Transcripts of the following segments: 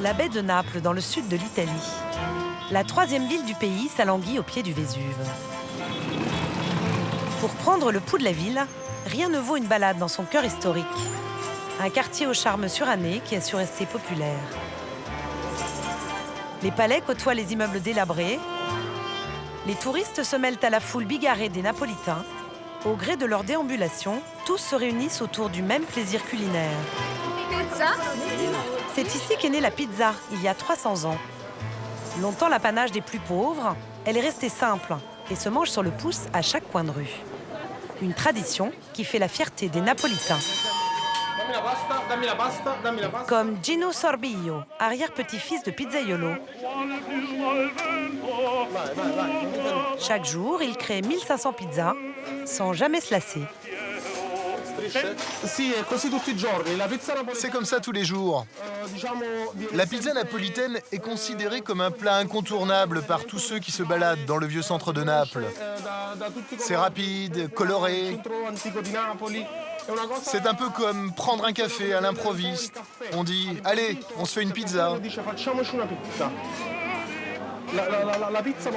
la baie de Naples, dans le sud de l'Italie. La troisième ville du pays s'alanguit au pied du Vésuve. Pour prendre le pouls de la ville, rien ne vaut une balade dans son cœur historique. Un quartier au charme suranné qui a su rester populaire. Les palais côtoient les immeubles délabrés. Les touristes se mêlent à la foule bigarrée des Napolitains. Au gré de leur déambulation, tous se réunissent autour du même plaisir culinaire. Pizza? C'est ici qu'est née la pizza, il y a 300 ans. Longtemps l'apanage des plus pauvres, elle est restée simple et se mange sur le pouce à chaque coin de rue. Une tradition qui fait la fierté des Napolitains. Comme Gino Sorbillo, arrière-petit-fils de pizzaiolo. Chaque jour, il crée 1500 pizzas sans jamais se lasser. C'est comme ça tous les jours. La pizza napolitaine est considérée comme un plat incontournable par tous ceux qui se baladent dans le vieux centre de Naples. C'est rapide, coloré. C'est un peu comme prendre un café à l'improviste. On dit « Allez, on se fait une pizza ».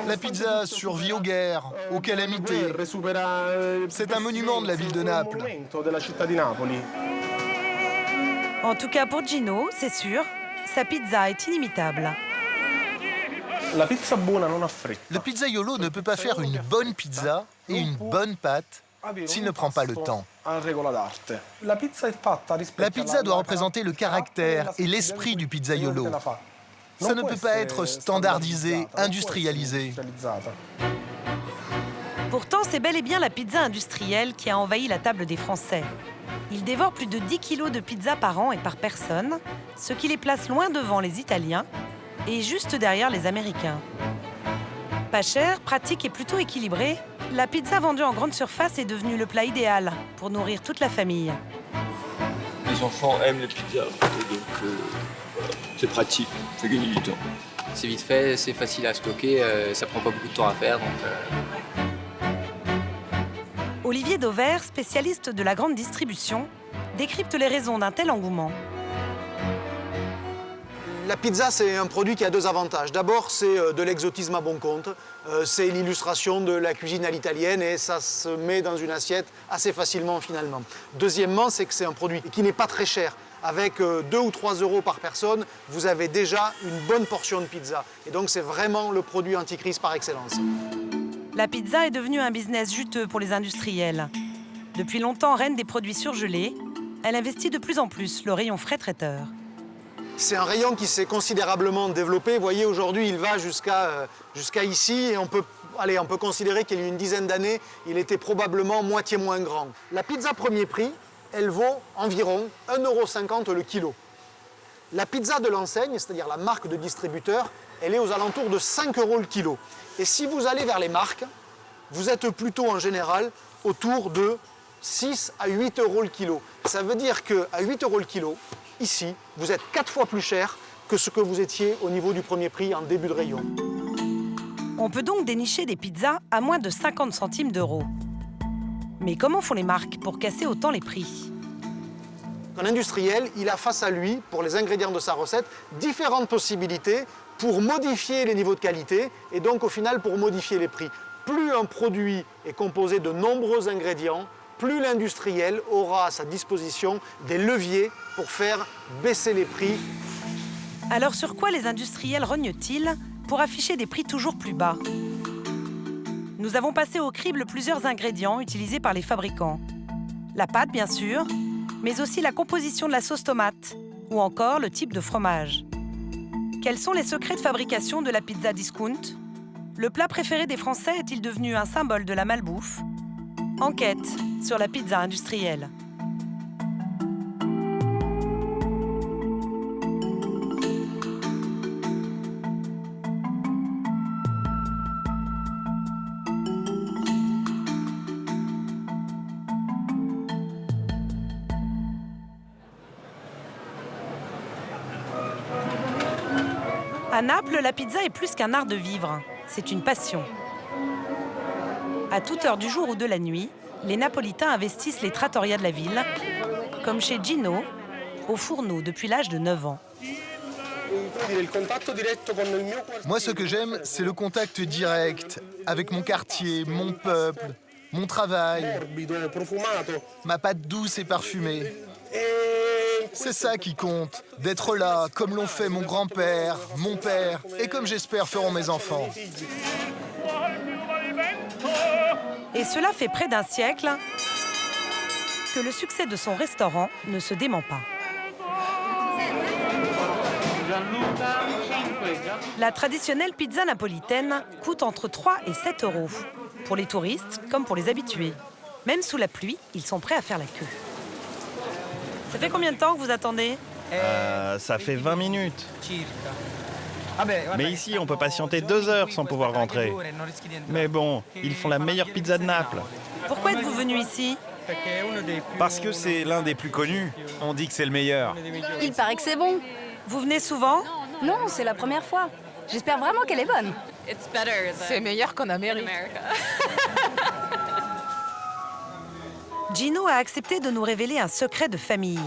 La pizza survit aux guerres, aux calamités. C'est un monument de la ville de Naples. En tout cas pour Gino, c'est sûr, sa pizza est inimitable. Le pizzaiolo ne peut pas faire une bonne pizza et une bonne pâte s'il ne prend pas le temps. La pizza doit représenter le caractère et l'esprit du pizzaiolo. Ça ne peut pas être standardisé, industrialisé. Pourtant, c'est bel et bien la pizza industrielle qui a envahi la table des Français. Ils dévorent plus de 10 kilos de pizza par an et par personne, ce qui les place loin devant les Italiens et juste derrière les Américains. Pas cher, pratique et plutôt équilibrée, la pizza vendue en grande surface est devenue le plat idéal pour nourrir toute la famille. Les enfants aiment les pizzas, et donc voilà, c'est pratique, ça gagne du temps. C'est vite fait, c'est facile à stocker, ça prend pas beaucoup de temps à faire. Olivier Dauvert, spécialiste de la grande distribution, décrypte les raisons d'un tel engouement. La pizza, c'est un produit qui a deux avantages. D'abord, c'est de l'exotisme à bon compte. C'est l'illustration de la cuisine à l'italienne et ça se met dans une assiette assez facilement finalement. Deuxièmement, c'est que c'est un produit qui n'est pas très cher. Avec 2 ou 3 euros par personne, vous avez déjà une bonne portion de pizza. Et donc, c'est vraiment le produit anticrise par excellence. La pizza est devenue un business juteux pour les industriels. Depuis longtemps reine des produits surgelés, elle investit de plus en plus le rayon frais traiteur. C'est un rayon qui s'est considérablement développé. Vous voyez, aujourd'hui, il va jusqu'à ici et on peut considérer qu'il y a une dizaine d'années, il était probablement moitié moins grand. La pizza premier prix, elle vaut environ 1,50 € le kilo. La pizza de l'enseigne, c'est-à-dire la marque de distributeur, elle est aux alentours de 5 € le kilo. Et si vous allez vers les marques, vous êtes plutôt en général autour de 6 à 8 € le kilo. Ça veut dire qu'à 8 € le kilo, ici, vous êtes 4 fois plus cher que ce que vous étiez au niveau du premier prix en début de rayon. On peut donc dénicher des pizzas à moins de 50 centimes d'euros. Mais comment font les marques pour casser autant les prix? Un industriel, il a face à lui, pour les ingrédients de sa recette, différentes possibilités pour modifier les niveaux de qualité et donc au final pour modifier les prix. Plus un produit est composé de nombreux ingrédients, plus l'industriel aura à sa disposition des leviers pour faire baisser les prix. Alors sur quoi les industriels rognent-ils pour afficher des prix toujours plus bas? Nous avons passé au crible plusieurs ingrédients utilisés par les fabricants. La pâte, bien sûr, mais aussi la composition de la sauce tomate ou encore le type de fromage. Quels sont les secrets de fabrication de la pizza discount? Le plat préféré des Français est-il devenu un symbole de la malbouffe? Enquête sur la pizza industrielle. À Naples, la pizza est plus qu'un art de vivre, c'est une passion. À toute heure du jour ou de la nuit, les Napolitains investissent les trattorias de la ville, comme chez Gino, au fourneau depuis l'âge de 9 ans. Moi, ce que j'aime, c'est le contact direct avec mon quartier, mon peuple, mon travail, ma pâte douce et parfumée. C'est ça qui compte, d'être là, comme l'ont fait mon grand-père, mon père, et comme j'espère feront mes enfants. Et cela fait près d'un siècle que le succès de son restaurant ne se dément pas. La traditionnelle pizza napolitaine coûte entre 3 et 7 €, pour les touristes comme pour les habitués. Même sous la pluie, ils sont prêts à faire la queue. Ça fait combien de temps que vous attendez? Ça fait 20 minutes. Mais ici, on peut patienter 2 heures sans pouvoir rentrer. Mais bon, ils font la meilleure pizza de Naples. Pourquoi êtes-vous venu ici? Parce que c'est l'un des plus connus. On dit que c'est le meilleur. Il paraît que c'est bon. Vous venez souvent? Non, c'est la première fois. J'espère vraiment qu'elle est bonne. C'est meilleur qu'en Amérique. Gino a accepté de nous révéler un secret de famille.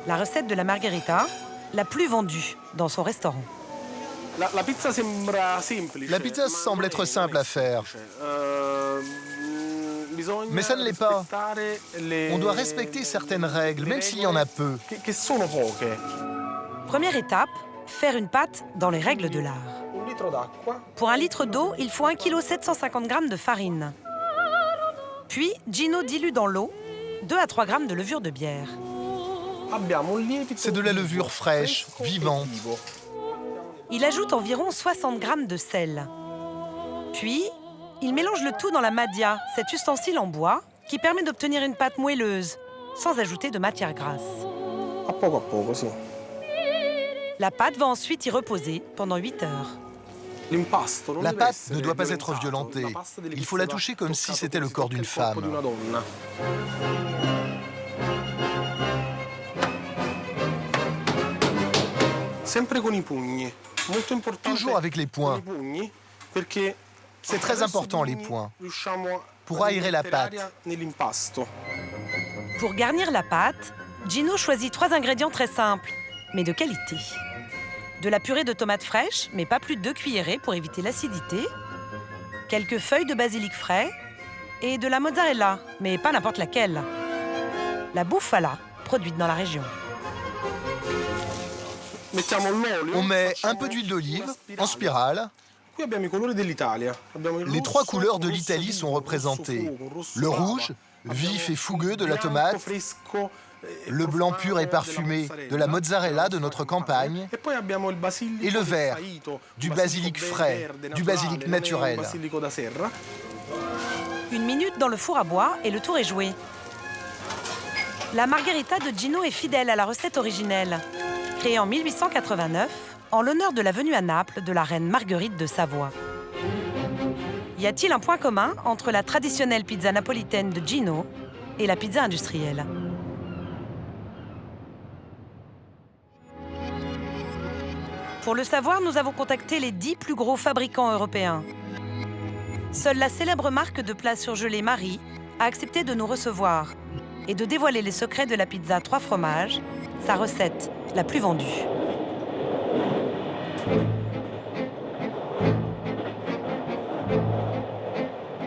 La recette de la margherita, la plus vendue dans son restaurant. La pizza semble être simple à faire. Mais ça ne l'est pas. On doit respecter certaines règles, même s'il y en a peu. Première étape, faire une pâte dans les règles de l'art. Pour 1 litre d'eau, il faut 1,750 kg de farine. Puis, Gino dilue dans l'eau 2 à 3 grammes de levure de bière. C'est de la levure fraîche, vivante. Il ajoute environ 60 grammes de sel. Puis, il mélange le tout dans la madia, cet ustensile en bois qui permet d'obtenir une pâte moelleuse, sans ajouter de matière grasse. La pâte va ensuite y reposer pendant 8 heures. La pâte ne doit pas être violentée. Il faut la toucher comme si c'était le corps d'une femme. Toujours avec les poings. C'est très important, les poings, pour aérer la pâte. Pour garnir la pâte, Gino choisit 3 ingrédients très simples, mais de qualité. De la purée de tomates fraîches, mais pas plus de 2 cuillerées pour éviter l'acidité, quelques feuilles de basilic frais et de la mozzarella, mais pas n'importe laquelle. La bufala, produite dans la région. On met un peu d'huile d'olive en spirale. Les 3 couleurs de l'Italie sont représentées. Le rouge, vif et fougueux de la tomate, le blanc pur et parfumé de la mozzarella de notre campagne, et le vert, du basilic frais, du basilic naturel. 1 minute dans le four à bois et le tour est joué. La margherita de Gino est fidèle à la recette originelle. Créée en 1889, en l'honneur de la venue à Naples de la reine Marguerite de Savoie. Y a-t-il un point commun entre la traditionnelle pizza napolitaine de Gino et la pizza industrielle? Pour le savoir, nous avons contacté les 10 plus gros fabricants européens. Seule la célèbre marque de plats surgelés Marie a accepté de nous recevoir et de dévoiler les secrets de la pizza 3 fromages, sa recette la plus vendue.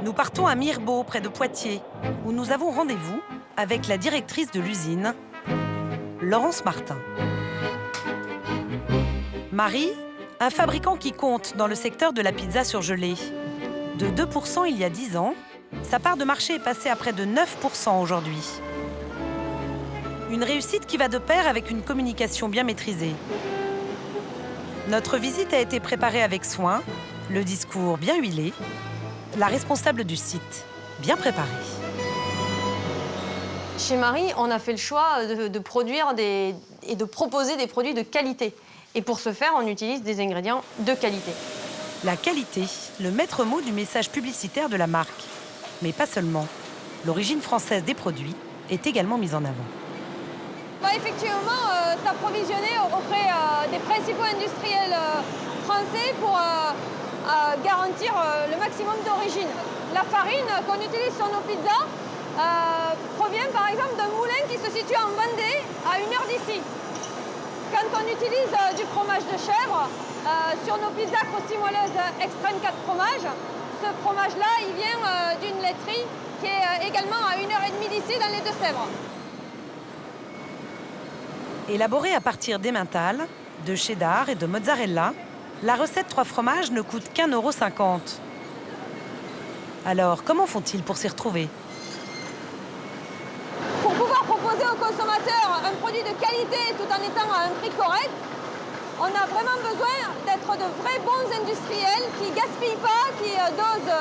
Nous partons à Mirebeau, près de Poitiers, où nous avons rendez-vous avec la directrice de l'usine, Laurence Martin. Marie, un fabricant qui compte dans le secteur de la pizza surgelée. De 2% il y a 10 ans, sa part de marché est passée à près de 9% aujourd'hui. Une réussite qui va de pair avec une communication bien maîtrisée. Notre visite a été préparée avec soin, le discours bien huilé, la responsable du site bien préparée. Chez Marie, on a fait le choix de produire et de proposer des produits de qualité. Et pour ce faire, on utilise des ingrédients de qualité. La qualité, le maître mot du message publicitaire de la marque. Mais pas seulement. L'origine française des produits est également mise en avant. On va effectivement s'approvisionner auprès des principaux industriels français pour garantir le maximum d'origine. La farine qu'on utilise sur nos pizzas provient par exemple d'un moulin qui se situe en Vendée, à 1 heure d'ici. Quand on utilise du fromage de chèvre sur nos pizzas croustimolleuses extrême 4 fromages. Ce fromage-là, il vient d'une laiterie qui est également à 1h30 d'ici dans les Deux-Sèvres. Élaborée à partir d'emmental, de cheddar et de mozzarella, la recette 3 fromages ne coûte qu'1,50 €. Alors, comment font-ils pour s'y retrouver? Pour pouvoir proposer aux consommateurs un produit de qualité tout en étant à un prix correct, on a vraiment besoin d'être de vrais bons industriels qui ne gaspillent pas, qui dosent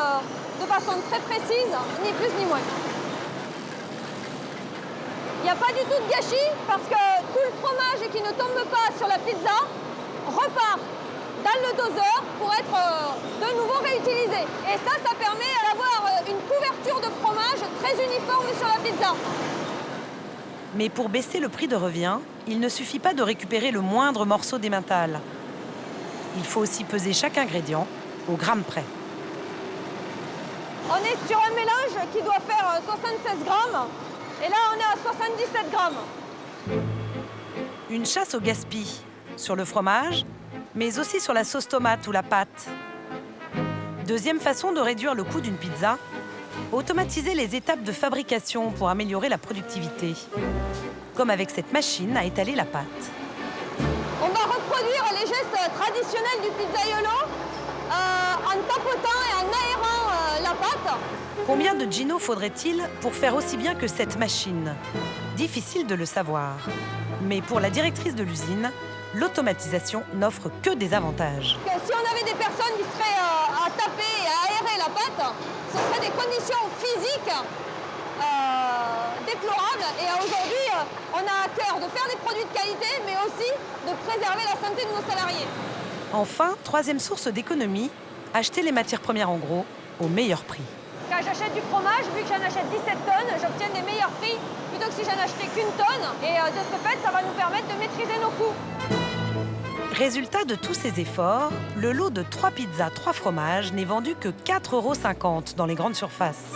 de façon très précise, ni plus ni moins. Il n'y a pas du tout de gâchis parce que tout le fromage qui ne tombe pas sur la pizza repart dans le doseur pour être de nouveau réutilisé. Et ça permet d'avoir une couverture de fromage très uniforme sur la pizza. Mais pour baisser le prix de revient, il ne suffit pas de récupérer le moindre morceau d'emmental. Il faut aussi peser chaque ingrédient au gramme près. On est sur un mélange qui doit faire 76 grammes. Et là, on est à 77 grammes. Une chasse au gaspille sur le fromage, mais aussi sur la sauce tomate ou la pâte. Deuxième façon de réduire le coût d'une pizza, automatiser les étapes de fabrication pour améliorer la productivité. Comme avec cette machine à étaler la pâte. On va reproduire les gestes traditionnels du pizzaiolo en tapotant et en aérant la pâte. Combien de Gino faudrait-il pour faire aussi bien que cette machine? Difficile de le savoir. Mais pour la directrice de l'usine, l'automatisation n'offre que des avantages. Si on avait des personnes qui seraient à taper et à aérer la pâte, ce seraient des conditions physiques déplorables. Et aujourd'hui, on a à cœur de faire des produits de qualité, mais aussi de préserver la santé de nos salariés. Enfin, troisième source d'économie, acheter les matières premières en gros au meilleur prix. Quand j'achète du fromage, vu que j'en achète 17 tonnes, j'obtiens des meilleurs prix plutôt que si j'en achetais qu'une tonne. Et de ce fait, ça va nous permettre de maîtriser nos coûts. Résultat de tous ces efforts, le lot de 3 pizzas 3 fromages n'est vendu que 4,50 € dans les grandes surfaces.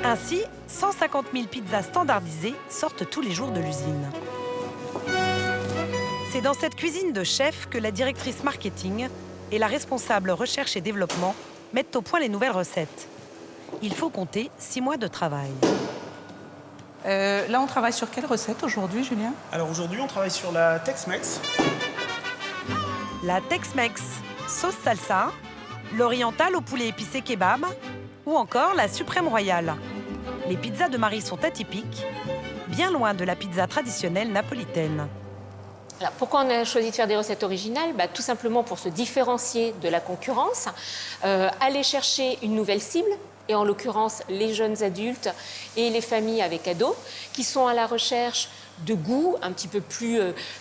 Ainsi, 150 000 pizzas standardisées sortent tous les jours de l'usine. C'est dans cette cuisine de chef que la directrice marketing et la responsable recherche et développement mettent au point les nouvelles recettes. Il faut compter 6 mois de travail. Là, on travaille sur quelle recette aujourd'hui, Julien? Alors aujourd'hui, on travaille sur la Tex-Mex. La Tex-Mex, sauce salsa, l'orientale au poulet épicé kebab ou encore la suprême royale. Les pizzas de Marie sont atypiques, bien loin de la pizza traditionnelle napolitaine. Alors, pourquoi on a choisi de faire des recettes originales? Tout simplement pour se différencier de la concurrence, aller chercher une nouvelle cible, et en l'occurrence les jeunes adultes et les familles avec ados, qui sont à la recherche de goûts un petit peu plus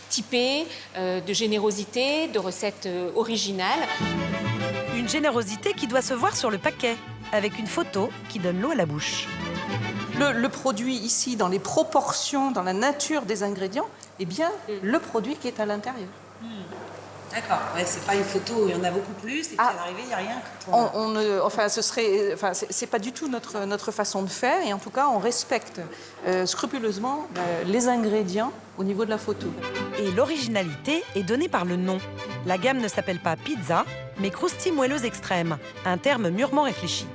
typés, de générosité, de recettes originales. Une générosité qui doit se voir sur le paquet, avec une photo qui donne l'eau à la bouche. Le produit ici, dans les proportions, dans la nature des ingrédients, eh bien, le produit qui est à l'intérieur. D'accord, ouais, c'est pas une photo, il y en a beaucoup plus, et puis à l'arrivée, il n'y a rien. C'est pas du tout notre façon de faire, et en tout cas, on respecte scrupuleusement les ingrédients au niveau de la photo. Et l'originalité est donnée par le nom. La gamme ne s'appelle pas pizza, mais croustille moelleuse extrême, un terme mûrement réfléchi.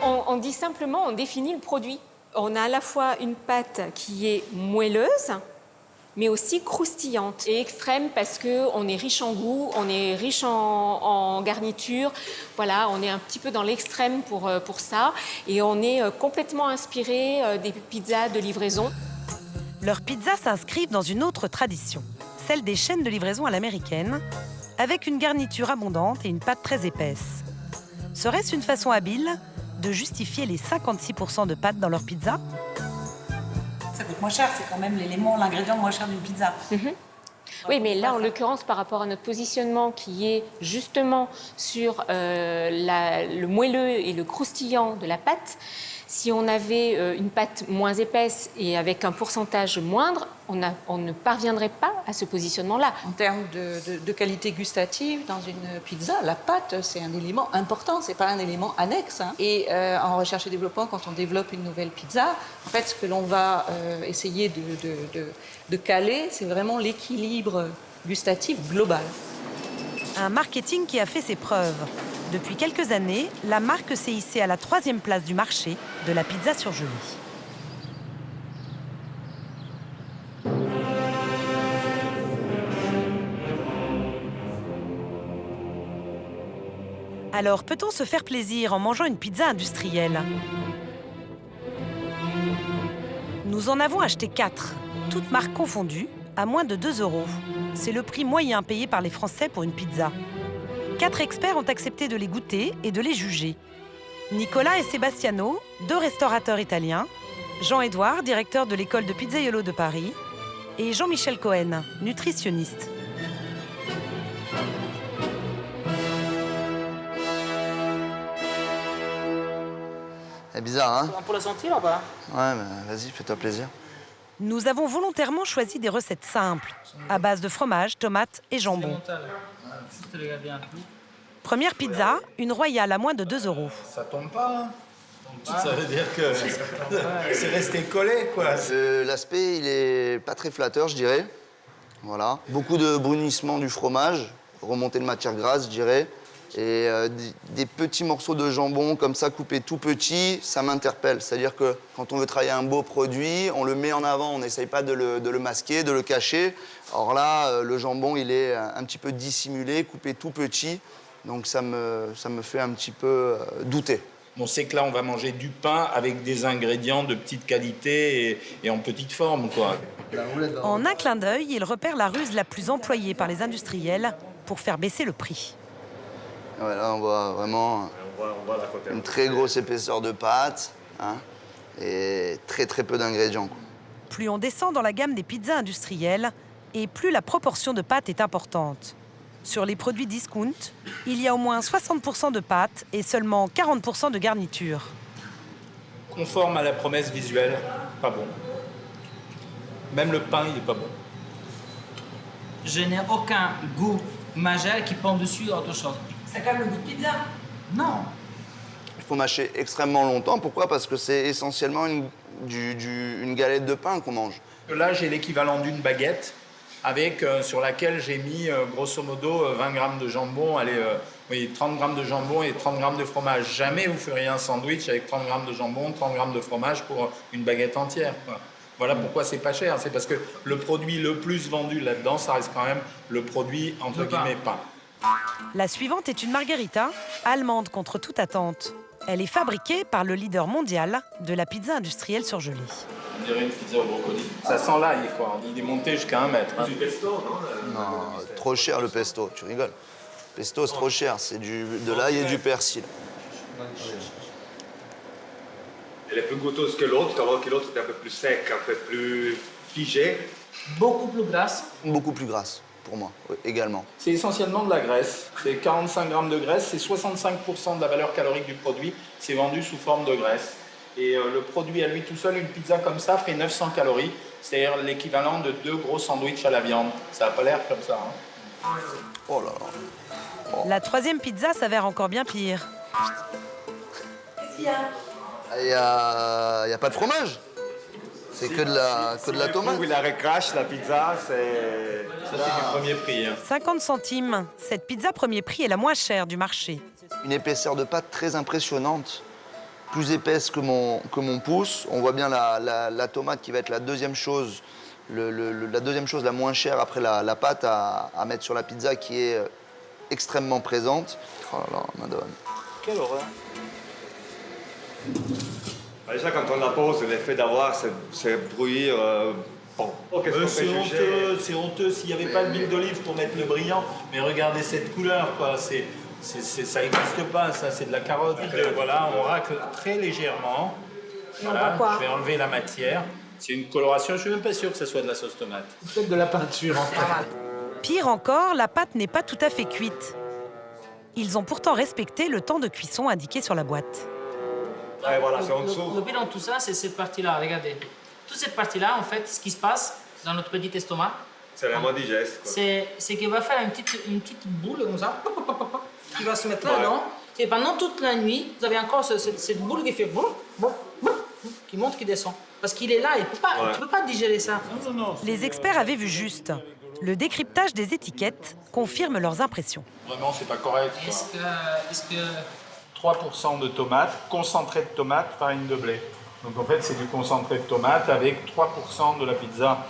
On dit simplement, on définit le produit. On a à la fois une pâte qui est moelleuse, mais aussi croustillante et extrême parce qu'on est riche en goût, on est riche en garniture. Voilà, on est un petit peu dans l'extrême pour ça. Et on est complètement inspiré des pizzas de livraison. Leurs pizzas s'inscrivent dans une autre tradition, celle des chaînes de livraison à l'américaine, avec une garniture abondante et une pâte très épaisse. Serait-ce une façon habile de justifier les 56% de pâte dans leur pizza? Ça coûte moins cher, c'est quand même l'élément, l'ingrédient moins cher d'une pizza. Oui, mais là, en l'occurrence, par rapport à notre positionnement qui est justement sur le moelleux et le croustillant de la pâte, Si on avait une pâte moins épaisse et avec un pourcentage moindre, on ne parviendrait pas à ce positionnement-là. En termes de qualité gustative, dans une pizza, la pâte, c'est un élément important, c'est pas un élément annexe. Hein. Et en recherche et développement, quand on développe une nouvelle pizza, en fait, ce que l'on va essayer de caler, c'est vraiment l'équilibre gustatif global. Un marketing qui a fait ses preuves. Depuis quelques années, la marque s'est hissée à la 3e place du marché de la pizza surgelée. Alors, peut-on se faire plaisir en mangeant une pizza industrielle? Nous en avons acheté 4, toutes marques confondues, à moins de 2 €. C'est le prix moyen payé par les Français pour une pizza. 4 experts ont accepté de les goûter et de les juger. Nicolas et Sebastiano, 2 restaurateurs italiens, Jean-Édouard, directeur de l'école de Pizzaiolo de Paris, et Jean-Michel Cohen, nutritionniste. C'est bizarre, hein? Pour la sentir ou pas? Ouais, mais vas-y, fais-toi plaisir. Nous avons volontairement choisi des recettes simples, à base de fromage, tomates et jambon. Première pizza, une royale à moins de 2 €. Ça tombe pas, hein? Ça veut dire que c'est resté collé, quoi. L'aspect, il est pas très flatteur, je dirais. Voilà. Beaucoup de brunissement du fromage, remontée de matière grasse, je dirais. Et des petits morceaux de jambon comme ça, coupés tout petits, ça m'interpelle. C'est-à-dire que quand on veut travailler un beau produit, on le met en avant, on n'essaye pas de le masquer, de le cacher. Or là, le jambon, il est un petit peu dissimulé, coupé tout petit. Donc ça me fait un petit peu douter. On sait que là, on va manger du pain avec des ingrédients de petite qualité et en petite forme, quoi. En un clin d'œil, il repère la ruse la plus employée par les industriels pour faire baisser le prix. Ouais, là, on voit vraiment une très grosse épaisseur de pâte, hein, et très peu d'ingrédients. Plus on descend dans la gamme des pizzas industrielles, et plus la proportion de pâte est importante. Sur les produits discount, il y a au moins 60% de pâte et seulement 40% de garniture. Conforme à la promesse visuelle, pas bon. Même le pain, il est pas bon. Je n'ai aucun goût majeur qui pend dessus autre chose. Ça a quand même le goût de pizza. Non. Il faut mâcher extrêmement longtemps. Pourquoi? Parce que c'est essentiellement une galette de pain qu'on mange. Là, j'ai l'équivalent d'une baguette avec, sur laquelle j'ai mis grosso modo 20 grammes de jambon, 30 grammes de jambon et 30 grammes de fromage. Jamais vous feriez un sandwich avec 30 grammes de jambon, 30 grammes de fromage pour une baguette entière, quoi. Voilà pourquoi c'est pas cher. C'est parce que le produit le plus vendu là-dedans, ça reste quand même le produit entre guillemets pain. La suivante est une margherita, allemande contre toute attente. Elle est fabriquée par le leader mondial de la pizza industrielle surgelée. On dirait une pizza au brocoli. Ça sent l'ail, quoi. Il est monté jusqu'à 1 mètre. Du pesto, non? Non, trop cher le pesto, tu rigoles. Le pesto, c'est trop cher, c'est de l'ail et du persil. Elle est plus goûteuse que l'autre, tu vas voir que l'autre est un peu plus sec, un peu plus figé. Beaucoup plus grasse. Beaucoup plus grasse, pour moi, oui, également. C'est essentiellement de la graisse. C'est 45 grammes de graisse, c'est 65% de la valeur calorique du produit. C'est vendu sous forme de graisse. Et le produit à lui tout seul, une pizza comme ça, fait 900 calories. C'est-à-dire l'équivalent de 2 gros sandwichs à la viande. Ça n'a pas l'air comme ça, hein. Oh là là. La 3e pizza s'avère encore bien pire. Qu'est-ce qu'il y a? Il y a pas de fromage. C'est que de la tomate. Il la recrache, la pizza, c'est... Ça, c'est du premier prix, hein. 50 centimes. Cette pizza premier prix est la moins chère du marché. Une épaisseur de pâte très impressionnante. Plus épaisse que mon pouce. On voit bien la tomate qui va être la deuxième chose, la deuxième chose la moins chère après la pâte à mettre sur la pizza, qui est extrêmement présente. Oh là là, madone. Quelle horreur. Déjà, quand on la pose, l'effet d'avoir ce bruit... bon. C'est honteux s'il n'y avait pas d'huile d'olive pour mettre le brillant. Mais regardez cette couleur, quoi. Ça n'existe pas, ça, c'est de la carotte. Voilà, on racle très légèrement. Voilà, je vais enlever la matière. C'est une coloration, je suis même pas sûr que ce soit de la sauce tomate. C'est peut-être de la peinture, en fait. Pire encore, la pâte n'est pas tout à fait cuite. Ils ont pourtant respecté le temps de cuisson indiqué sur la boîte. Ouais, voilà, c'est en dessous. Le bilan de tout ça, c'est cette partie-là, regardez. Toute cette partie-là, en fait, ce qui se passe dans notre petit estomac, C'est vraiment digeste, quoi. c'est qu'il va faire une petite boule comme ça, qui va se mettre là-dedans. Et pendant toute la nuit, vous avez encore cette boule qui fait qui monte, qui descend. Parce qu'il est là, il ne peut pas digérer ça. Les experts avaient vu juste. Le décryptage des étiquettes confirme leurs impressions. Vraiment, c'est pas correct. Est-ce que 3% de tomates, concentré de tomates, farine de blé. Donc en fait, c'est du concentré de tomates avec 3% de la pizza.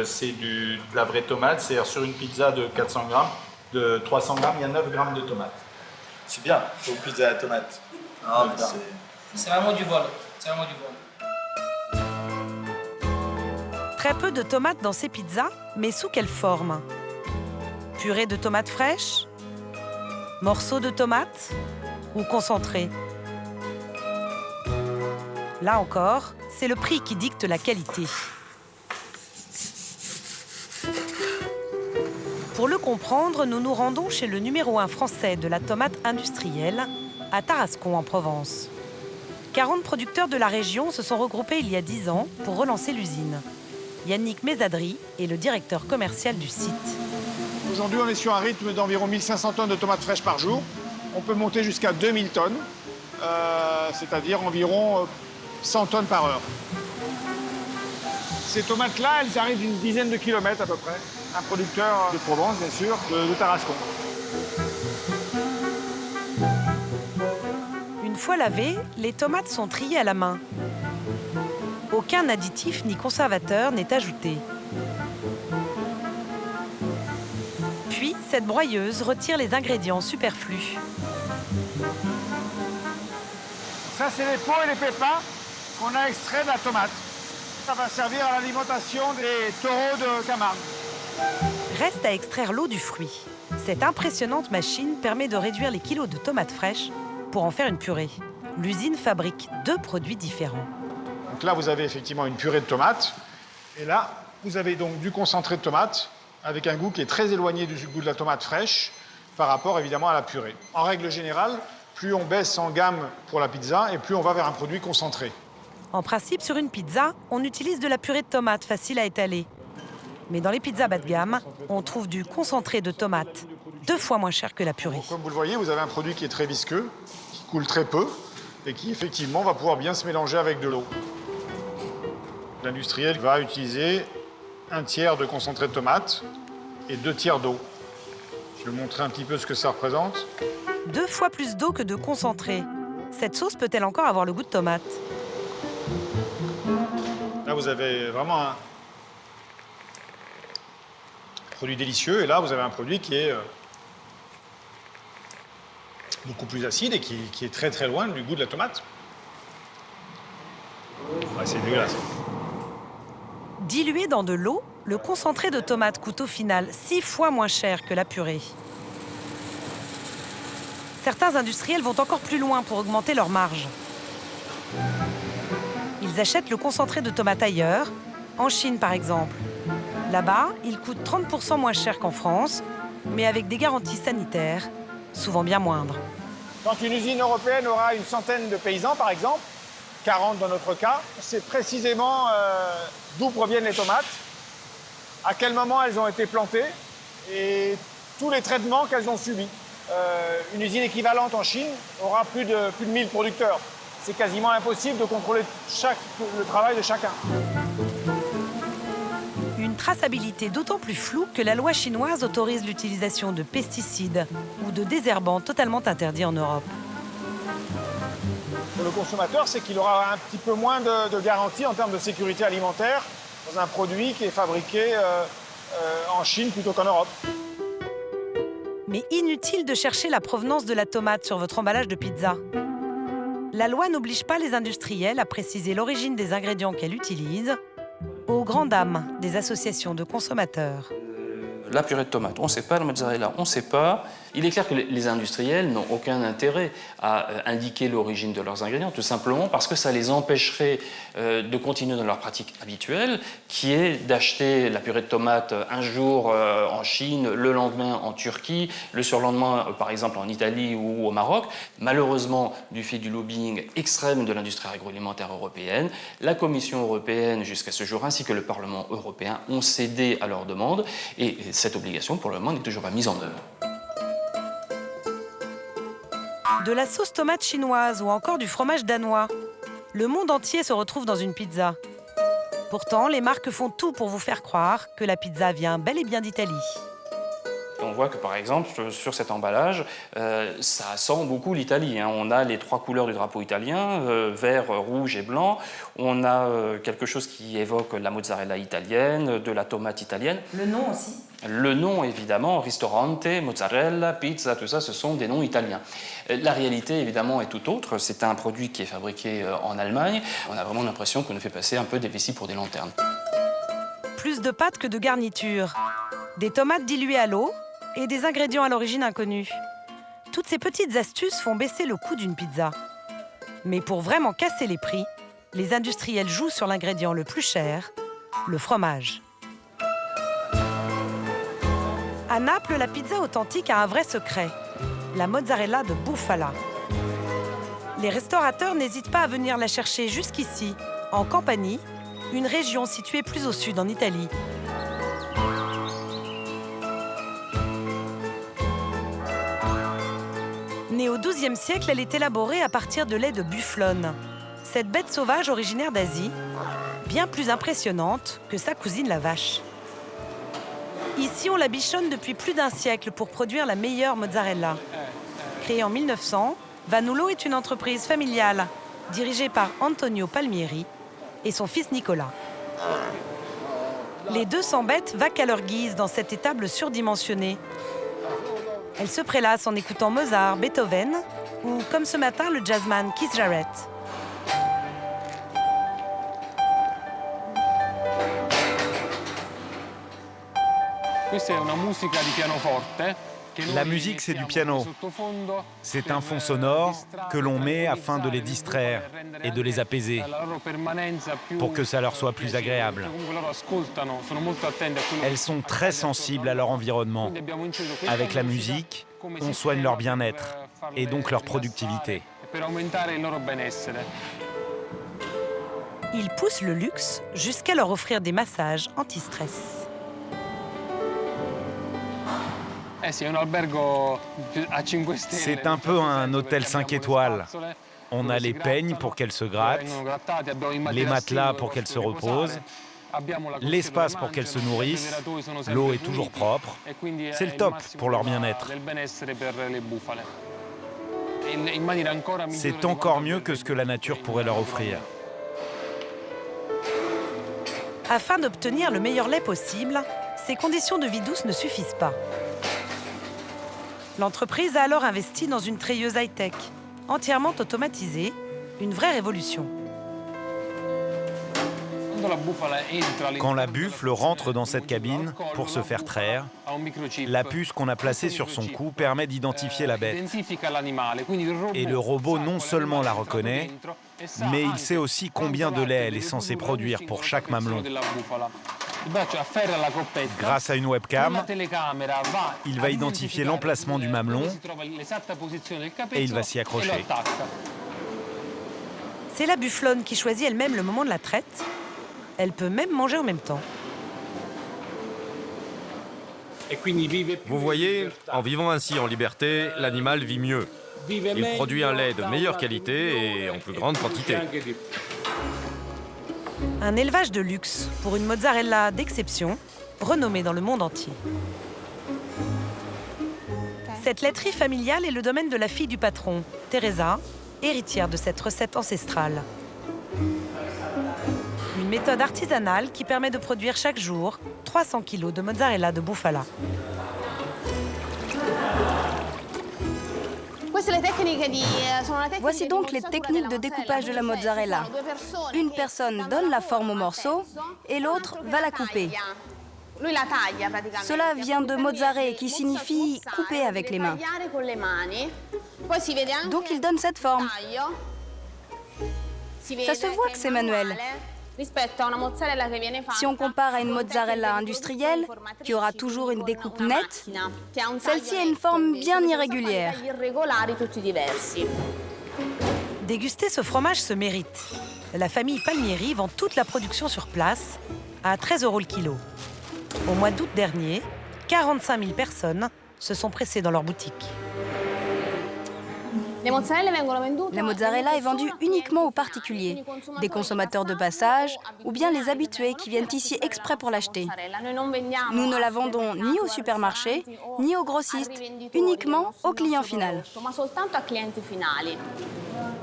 C'est de la vraie tomate. C'est-à-dire sur une pizza de 400 grammes, de 300 grammes, il y a 9 grammes de tomates. C'est bien, pour une pizza à tomate. Ah, mais c'est vraiment du vol. C'est vraiment du vol. Très peu de tomates dans ces pizzas, mais sous quelle forme? Purée de tomates fraîches? Morceaux de tomates? Ou concentré? Là encore, c'est le prix qui dicte la qualité. Pour le comprendre, nous nous rendons chez le numéro 1 français de la tomate industrielle, à Tarascon, en Provence. 40 producteurs de la région se sont regroupés il y a 10 ans pour relancer l'usine. Yannick Mézadri est le directeur commercial du site. Aujourd'hui, on est sur un rythme d'environ 1500 tonnes de tomates fraîches par jour. On peut monter jusqu'à 2000 tonnes, c'est-à-dire environ 100 tonnes par heure. Ces tomates-là, elles arrivent d'une dizaine de kilomètres à peu près. Un producteur de Provence, bien sûr, de Tarascon. Une fois lavées, les tomates sont triées à la main. Aucun additif ni conservateur n'est ajouté. Puis, cette broyeuse retire les ingrédients superflus. Ça, c'est les peaux et les pépins qu'on a extraits de la tomate. Ça va servir à l'alimentation des taureaux de Camargue. Reste à extraire l'eau du fruit. Cette impressionnante machine permet de réduire les kilos de tomates fraîches pour en faire une purée. L'usine fabrique 2 produits différents. Donc là, vous avez effectivement une purée de tomates. Et là, vous avez donc du concentré de tomate avec un goût qui est très éloigné du goût de la tomate fraîche par rapport évidemment à la purée. En règle générale, plus on baisse en gamme pour la pizza et plus on va vers un produit concentré. En principe, sur une pizza, on utilise de la purée de tomate facile à étaler. Mais dans les pizzas bas de gamme, on trouve du concentré de tomate, 2 fois moins cher que la purée. Comme vous le voyez, vous avez un produit qui est très visqueux, qui coule très peu et qui effectivement va pouvoir bien se mélanger avec de l'eau. L'industriel va utiliser 1/3 de concentré de tomate et 2/3 d'eau. Je vais vous montrer un petit peu ce que ça représente. 2 fois plus d'eau que de concentré. Cette sauce peut-elle encore avoir le goût de tomate? Là, vous avez vraiment un produit délicieux. Et là, vous avez un produit qui est beaucoup plus acide et qui est très très loin du goût de la tomate. Ouais, c'est dégueulasse. Dilué dans de l'eau, le concentré de tomate coûte au final 6 fois moins cher que la purée. Certains industriels vont encore plus loin pour augmenter leur marge. Ils achètent le concentré de tomate ailleurs, en Chine par exemple. Là-bas, il coûte 30% moins cher qu'en France, mais avec des garanties sanitaires, souvent bien moindres. Quand une usine européenne aura une centaine de paysans, par exemple, 40 dans notre cas, c'est précisément d'où proviennent les tomates, à quel moment elles ont été plantées et tous les traitements qu'elles ont subis. Une usine équivalente en Chine aura plus de 1000 producteurs. C'est quasiment impossible de contrôler le travail de chacun. Une traçabilité d'autant plus floue que la loi chinoise autorise l'utilisation de pesticides ou de désherbants totalement interdits en Europe. Pour le consommateur, c'est qu'il aura un petit peu moins de garantie en termes de sécurité alimentaire dans un produit qui est fabriqué en Chine plutôt qu'en Europe. Mais inutile de chercher la provenance de la tomate sur votre emballage de pizza. La loi n'oblige pas les industriels à préciser l'origine des ingrédients qu'elle utilise, aux grandes dames des associations de consommateurs. La purée de tomate, on ne sait pas. La mozzarella, on ne sait pas. Il est clair que les industriels n'ont aucun intérêt à indiquer l'origine de leurs ingrédients, tout simplement parce que ça les empêcherait de continuer dans leur pratique habituelle, qui est d'acheter la purée de tomates un jour en Chine, le lendemain en Turquie, le surlendemain par exemple en Italie ou au Maroc. Malheureusement, du fait du lobbying extrême de l'industrie agroalimentaire européenne, la Commission européenne jusqu'à ce jour ainsi que le Parlement européen ont cédé à leurs demandes et cette obligation pour le moment n'est toujours pas mise en œuvre. De la sauce tomate chinoise ou encore du fromage danois. Le monde entier se retrouve dans une pizza. Pourtant, les marques font tout pour vous faire croire que la pizza vient bel et bien d'Italie. On voit que par exemple sur cet emballage, ça sent beaucoup l'Italie. On a les 3 couleurs du drapeau italien, vert, rouge et blanc. On a quelque chose qui évoque la mozzarella italienne, de la tomate italienne. Le nom aussi. Le nom, évidemment, ristorante, mozzarella, pizza, tout ça, ce sont des noms italiens. La réalité, évidemment, est tout autre. C'est un produit qui est fabriqué en Allemagne. On a vraiment l'impression qu'on nous fait passer un peu des vessies pour des lanternes. Plus de pâtes que de garniture. Des tomates diluées à l'eau et des ingrédients à l'origine inconnus. Toutes ces petites astuces font baisser le coût d'une pizza. Mais pour vraiment casser les prix, les industriels jouent sur l'ingrédient le plus cher, le fromage. À Naples, la pizza authentique a un vrai secret, la mozzarella de bufala. Les restaurateurs n'hésitent pas à venir la chercher jusqu'ici, en Campanie, une région située plus au sud en Italie. Née au XIIe siècle, elle est élaborée à partir de lait de bufflone. Cette bête sauvage originaire d'Asie, bien plus impressionnante que sa cousine la vache. Ici, on la bichonne depuis plus d'1 siècle pour produire la meilleure mozzarella. Créée en 1900, Vanullo est une entreprise familiale dirigée par Antonio Palmieri et son fils Nicolas. Les 200 bêtes vaquent à leur guise dans cette étable surdimensionnée. Elles se prélassent en écoutant Mozart, Beethoven ou, comme ce matin, le jazzman Keith Jarrett. La musique, c'est du piano. C'est un fond sonore que l'on met afin de les distraire et de les apaiser, pour que ça leur soit plus agréable. Elles sont très sensibles à leur environnement. Avec la musique, on soigne leur bien-être et donc leur productivité. Ils poussent le luxe jusqu'à leur offrir des massages anti-stress. C'est un peu un hôtel 5 étoiles. On a les peignes pour qu'elles se grattent, les matelas pour qu'elles se reposent, l'espace pour qu'elles se nourrissent, l'eau est toujours propre. C'est le top pour leur bien-être. C'est encore mieux que ce que la nature pourrait leur offrir. Afin d'obtenir le meilleur lait possible, ces conditions de vie douce ne suffisent pas. L'entreprise a alors investi dans une treilleuse high-tech, entièrement automatisée, une vraie révolution. Quand la buffle rentre dans cette cabine pour se faire traire, la puce qu'on a placée sur son cou permet d'identifier la bête. Et le robot non seulement la reconnaît, mais il sait aussi combien de lait elle est censée produire pour chaque mamelon. Grâce à une webcam, il va identifier l'emplacement du mamelon et il va s'y accrocher. C'est la bufflone qui choisit elle-même le moment de la traite. Elle peut même manger en même temps. Vous voyez, en vivant ainsi en liberté, l'animal vit mieux. Il produit un lait de meilleure qualité et en plus grande quantité. Un élevage de luxe pour une mozzarella d'exception, renommée dans le monde entier. Cette laiterie familiale est le domaine de la fille du patron, Teresa, héritière de cette recette ancestrale. Une méthode artisanale qui permet de produire chaque jour 300 kg de mozzarella de bufala. Voici donc les techniques de découpage de la mozzarella. Une personne donne la forme au morceau et l'autre va la couper. Cela vient de mozzare, qui signifie couper avec les mains. Donc il donne cette forme. Ça se voit que c'est manuel. Si on compare à une mozzarella industrielle, qui aura toujours une découpe nette, celle-ci a une forme bien irrégulière. Déguster ce fromage se mérite. La famille Palmieri vend toute la production sur place à 13 € le kilo. Au mois d'août dernier, 45 000 personnes se sont pressées dans leur boutique. La mozzarella est vendue uniquement aux particuliers, des consommateurs de passage ou bien les habitués qui viennent ici exprès pour l'acheter. Nous ne la vendons ni au supermarché, ni aux grossistes, uniquement au client final.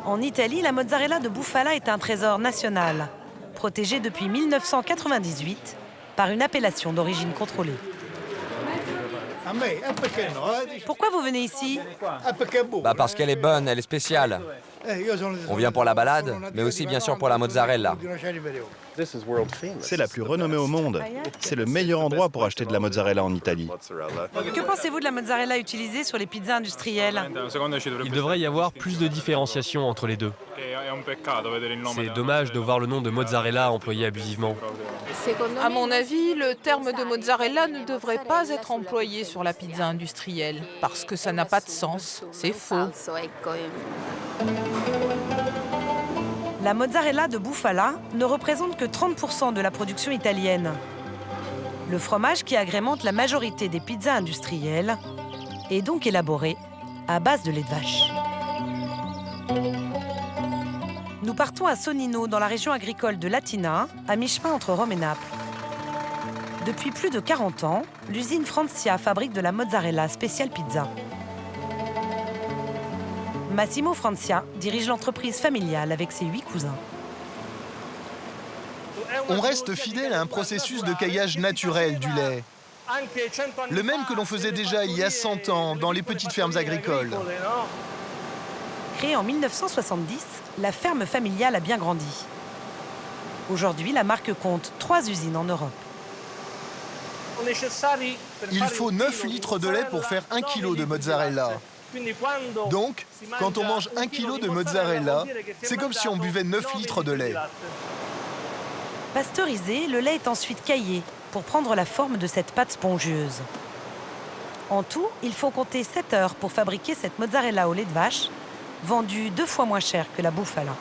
En Italie, la mozzarella de Bufala est un trésor national, protégé depuis 1998 par une appellation d'origine contrôlée. Pourquoi vous venez ici? Parce qu'elle est bonne, elle est spéciale. On vient pour la balade, mais aussi bien sûr pour la mozzarella. C'est la plus renommée au monde. C'est le meilleur endroit pour acheter de la mozzarella en Italie. Que pensez-vous de la mozzarella utilisée sur les pizzas industrielles? Il devrait y avoir plus de différenciation entre les deux. C'est dommage de voir le nom de mozzarella employé abusivement. À mon avis, le terme de mozzarella ne devrait pas être employé sur la pizza industrielle, parce que ça n'a pas de sens. C'est faux. La mozzarella de Bufala ne représente que 30% de la production italienne. Le fromage qui agrémente la majorité des pizzas industrielles est donc élaboré à base de lait de vache. Nous partons à Sonnino, dans la région agricole de Latina, à mi-chemin entre Rome et Naples. Depuis plus de 40 ans, l'usine Francia fabrique de la mozzarella spéciale pizza. Massimo Francia dirige l'entreprise familiale avec ses 8 cousins. On reste fidèle à un processus de caillage naturel du lait. Le même que l'on faisait déjà il y a 100 ans dans les petites fermes agricoles. Créée en 1970, la ferme familiale a bien grandi. Aujourd'hui, la marque compte 3 usines en Europe. Il faut 9 litres de lait pour faire 1 kg de mozzarella. Donc, quand on mange 1 kg de mozzarella, c'est comme si on buvait 9 litres de lait. Pasteurisé, le lait est ensuite caillé pour prendre la forme de cette pâte spongieuse. En tout, il faut compter 7 heures pour fabriquer cette mozzarella au lait de vache, vendue 2 fois moins cher que la Bufala.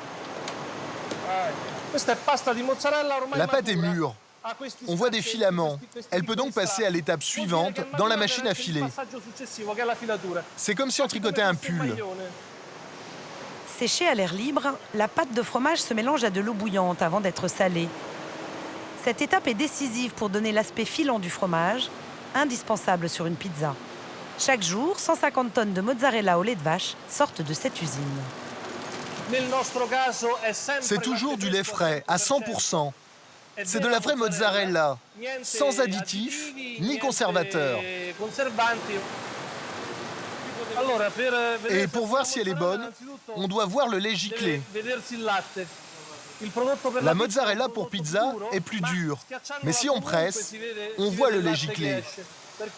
La pâte est mûre. On voit des filaments. Elle peut donc passer à l'étape suivante dans la machine à filer. C'est comme si on tricotait un pull. Séchée à l'air libre, la pâte de fromage se mélange à de l'eau bouillante avant d'être salée. Cette étape est décisive pour donner l'aspect filant du fromage, indispensable sur une pizza. Chaque jour, 150 tonnes de mozzarella au lait de vache sortent de cette usine. C'est toujours du lait frais, à 100%. C'est de la vraie mozzarella, sans additifs ni conservateurs. Et pour voir si elle est bonne, on doit voir le lait giclé. La mozzarella pour pizza est plus dure, mais si on presse, on voit le lait giclé.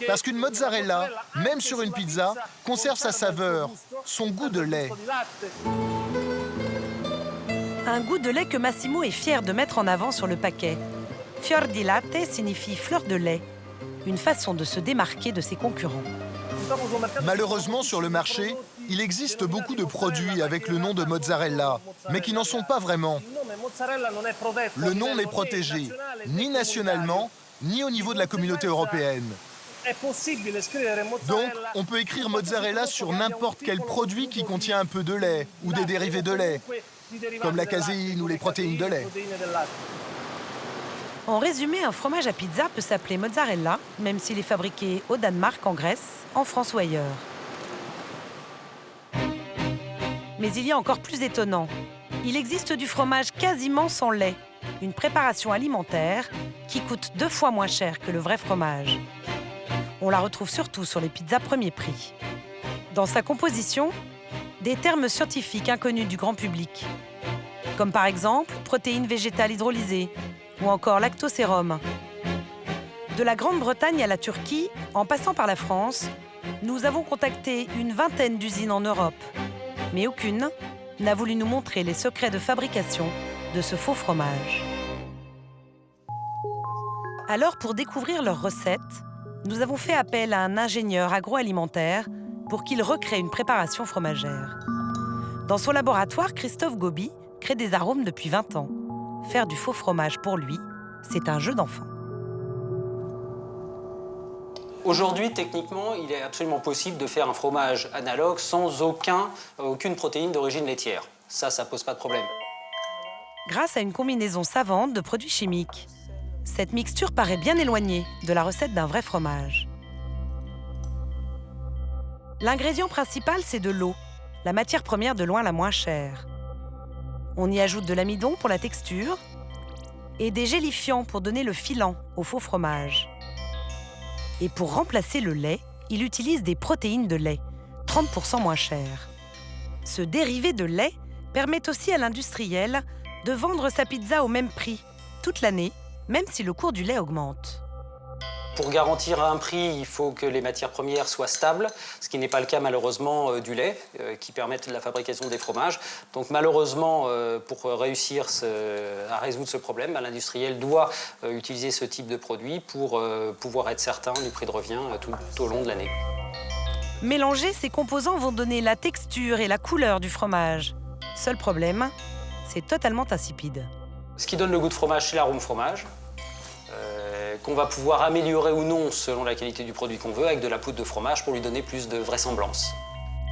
Parce qu'une mozzarella, même sur une pizza, conserve sa saveur, son goût de lait. Un goût de lait que Massimo est fier de mettre en avant sur le paquet. Fior di latte signifie fleur de lait, une façon de se démarquer de ses concurrents. Malheureusement, sur le marché, il existe beaucoup de produits avec le nom de mozzarella, mais qui n'en sont pas vraiment. Le nom n'est protégé, ni nationalement, ni au niveau de la communauté européenne. Donc, on peut écrire mozzarella sur n'importe quel produit qui contient un peu de lait ou des dérivés de lait, comme la caséine ou les protéines de lait. En résumé, un fromage à pizza peut s'appeler mozzarella, même s'il est fabriqué au Danemark, en Grèce, en France ou ailleurs. Mais il y a encore plus étonnant. Il existe du fromage quasiment sans lait, une préparation alimentaire qui coûte 2 fois moins cher que le vrai fromage. On la retrouve surtout sur les pizzas premier prix. Dans sa composition, des termes scientifiques inconnus du grand public, comme par exemple protéines végétales hydrolysées ou encore lactosérum. De la Grande-Bretagne à la Turquie, en passant par la France, nous avons contacté une vingtaine d'usines en Europe. Mais aucune n'a voulu nous montrer les secrets de fabrication de ce faux fromage. Alors, pour découvrir leurs recettes, nous avons fait appel à un ingénieur agroalimentaire pour qu'il recrée une préparation fromagère. Dans son laboratoire, Christophe Gobi crée des arômes depuis 20 ans. Faire du faux fromage pour lui, c'est un jeu d'enfant. Aujourd'hui, techniquement, il est absolument possible de faire un fromage analogue sans aucune protéine d'origine laitière. Ça pose pas de problème. Grâce à une combinaison savante de produits chimiques. Cette mixture paraît bien éloignée de la recette d'un vrai fromage. L'ingrédient principal, c'est de l'eau, la matière première de loin la moins chère. On y ajoute de l'amidon pour la texture et des gélifiants pour donner le filant au faux fromage. Et pour remplacer le lait, il utilise des protéines de lait, 30% moins chères. Ce dérivé de lait permet aussi à l'industriel de vendre sa pizza au même prix, toute l'année, même si le cours du lait augmente. Pour garantir un prix, il faut que les matières premières soient stables, ce qui n'est pas le cas malheureusement du lait, qui permet la fabrication des fromages. Donc malheureusement, pour réussir à résoudre ce problème, l'industriel doit utiliser ce type de produit pour pouvoir être certain du prix de revient tout au long de l'année. Mélanger ces composants vont donner la texture et la couleur du fromage. Seul problème, c'est totalement insipide. Ce qui donne le goût de fromage, c'est l'arôme fromage, qu'on va pouvoir améliorer ou non selon la qualité du produit qu'on veut, avec de la poudre de fromage pour lui donner plus de vraisemblance.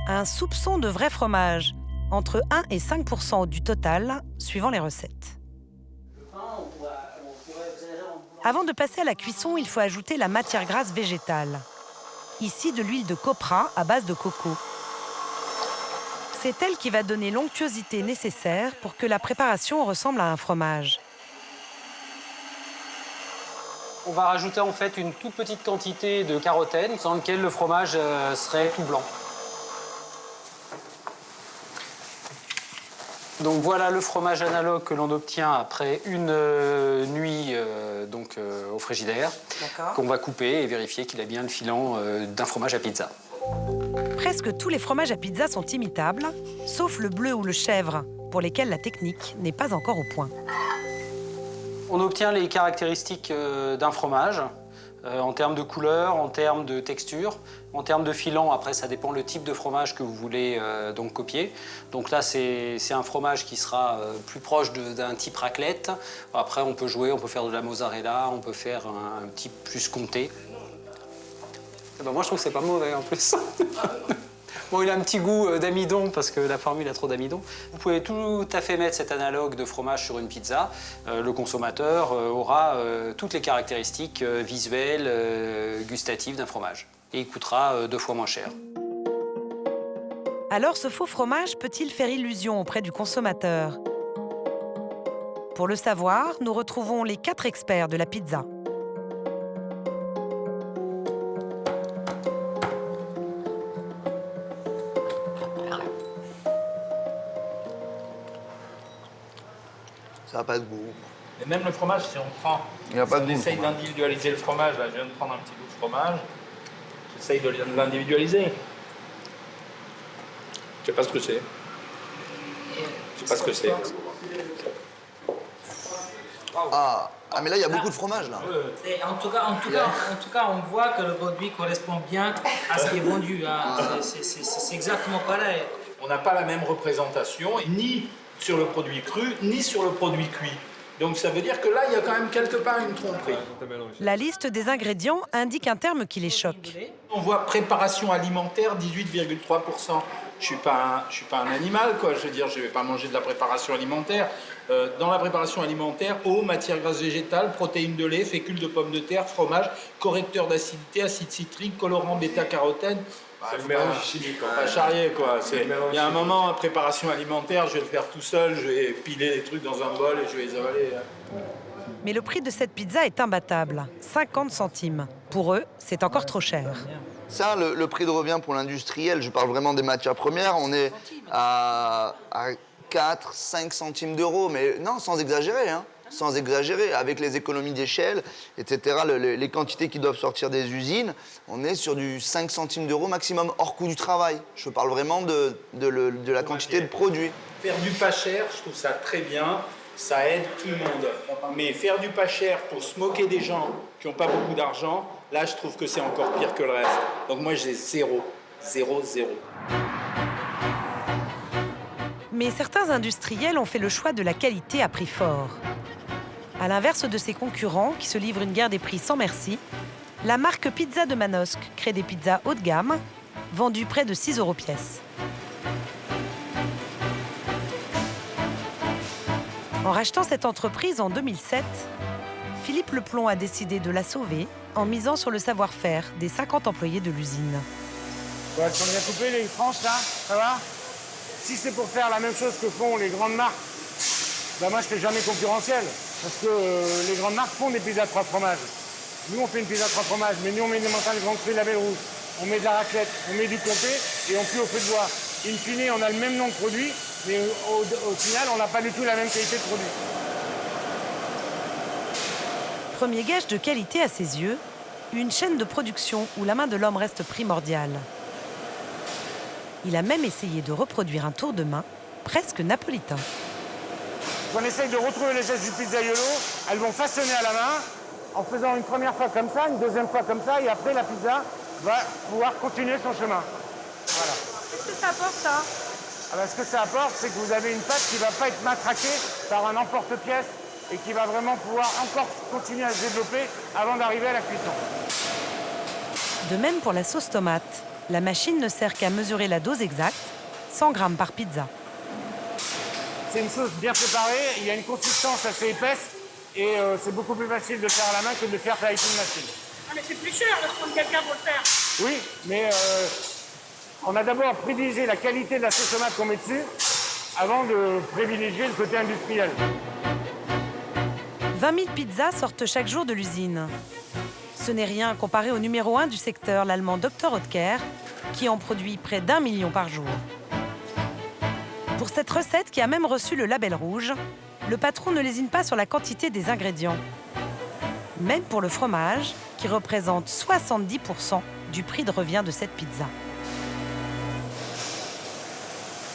Un soupçon de vrai fromage, entre 1 et 5% du total, suivant les recettes. Avant de passer à la cuisson, il faut ajouter la matière grasse végétale. Ici, de l'huile de copra à base de coco. C'est elle qui va donner l'onctuosité nécessaire pour que la préparation ressemble à un fromage. On va rajouter en fait une toute petite quantité de carotène sans lequel le fromage serait tout blanc. Donc voilà le fromage analogue que l'on obtient après une nuit au frigidaire, qu'on va couper et vérifier qu'il a bien le filant d'un fromage à pizza. Presque tous les fromages à pizza sont imitables, sauf le bleu ou le chèvre, pour lesquels la technique n'est pas encore au point. On obtient les caractéristiques d'un fromage, en termes de couleur, en termes de texture, en termes de filant. Après, ça dépend le type de fromage que vous voulez donc copier. Donc là, c'est un fromage qui sera plus proche d'un type raclette. Après, on peut jouer, on peut faire de la mozzarella, on peut faire un type plus comté. Ben moi, je trouve que c'est pas mauvais en plus. Bon, il a un petit goût d'amidon parce que la formule a trop d'amidon. Vous pouvez tout à fait mettre cet analogue de fromage sur une pizza. Le consommateur aura toutes les caractéristiques visuelles, gustatives d'un fromage. Et il coûtera 2 fois moins cher. Alors, ce faux fromage peut-il faire illusion auprès du consommateur? Pour le savoir, nous retrouvons les 4 experts de la pizza. Ça n'a pas de goût. Et même le fromage, si on prend, il a pas de goût, essaye d'individualiser le fromage, là je viens de prendre un petit bout de fromage, j'essaye de l'individualiser. Je sais pas ce que c'est. Je sais pas ce que c'est. Ah, mais là il y a beaucoup de fromage là. Et en tout cas, on voit que le produit correspond bien à ce qui est vendu. Hein. C'est exactement pareil. On n'a pas la même représentation, ni sur le produit cru, ni sur le produit cuit. Donc ça veut dire que là, il y a quand même quelque part une tromperie. La liste des ingrédients indique un terme qui les choque. On voit préparation alimentaire, 18,3%. Je suis pas un animal, quoi. Je veux dire, je vais pas manger de la préparation alimentaire. Dans la préparation alimentaire, eau, matière grasse végétale, protéines de lait, fécule de pommes de terre, fromage, correcteur d'acidité, acide citrique, colorant bêta-carotène. C'est le mélange chimique. Pas charrier, quoi. Il y a un moment, préparation alimentaire, je vais le faire tout seul, je vais piler les trucs dans un bol et je vais les avaler. Mais le prix de cette pizza est imbattable, 50 centimes. Pour eux, c'est encore trop cher. Ça, le prix de revient pour l'industriel, je parle vraiment des matières premières, on est à 4-5 centimes d'euros, mais non, sans exagérer. Hein. sans exagérer. Avec les économies d'échelle, etc., les quantités qui doivent sortir des usines, on est sur du 5 centimes d'euros maximum hors coût du travail. Je parle vraiment de la quantité de produits. Faire du pas cher, je trouve ça très bien, ça aide tout le monde. Mais faire du pas cher pour se moquer des gens qui n'ont pas beaucoup d'argent, là, je trouve que c'est encore pire que le reste. Donc moi, j'ai 0. 0, 0. Mais certains industriels ont fait le choix de la qualité à prix fort. À l'inverse de ses concurrents qui se livrent une guerre des prix sans merci, la marque Pizza de Manosque crée des pizzas haut de gamme, vendues près de 6 € pièce. En rachetant cette entreprise en 2007, Philippe Leplon a décidé de la sauver en misant sur le savoir-faire des 50 employés de l'usine. Elles sont bien coupées les tranches là, ça va? Si c'est pour faire la même chose que font les grandes marques, bah moi je fais jamais concurrentiel. Parce que les grandes marques font des pizzas 3 fromages. Nous on fait une pizza 3 fromages, mais nous on met des mentales Grand Cru Label Rouge, on met de la raclette, on met du comté et on cuit au feu de bois. In fine, on a le même nom de produit, mais au final on n'a pas du tout la même qualité de produit. Premier gage de qualité à ses yeux, une chaîne de production où la main de l'homme reste primordiale. Il a même essayé de reproduire un tour de main presque napolitain. On essaye de retrouver les gestes du pizzaiolo, elles vont façonner à la main, en faisant une première fois comme ça, une deuxième fois comme ça, et après la pizza va pouvoir continuer son chemin. Voilà. Qu'est-ce que ça apporte, ça? Ce que ça apporte, c'est que vous avez une pâte qui ne va pas être matraquée par un emporte-pièce et qui va vraiment pouvoir encore continuer à se développer avant d'arriver à la cuisson. De même pour la sauce tomate. La machine ne sert qu'à mesurer la dose exacte, 100 grammes par pizza. C'est une sauce bien préparée, il y a une consistance assez épaisse et c'est beaucoup plus facile de le faire à la main que de le faire avec une machine. Ah, mais c'est plus cher de prendre quelqu'un pour le faire. Oui, mais on a d'abord privilégié la qualité de la sauce tomate qu'on met dessus avant de privilégier le côté industriel. 20 000 pizzas sortent chaque jour de l'usine. Ce n'est rien comparé au numéro 1 du secteur, l'allemand Dr Oetker, qui en produit près d'1 million par jour. Pour cette recette, qui a même reçu le label rouge, le patron ne lésine pas sur la quantité des ingrédients. Même pour le fromage, qui représente 70% du prix de revient de cette pizza.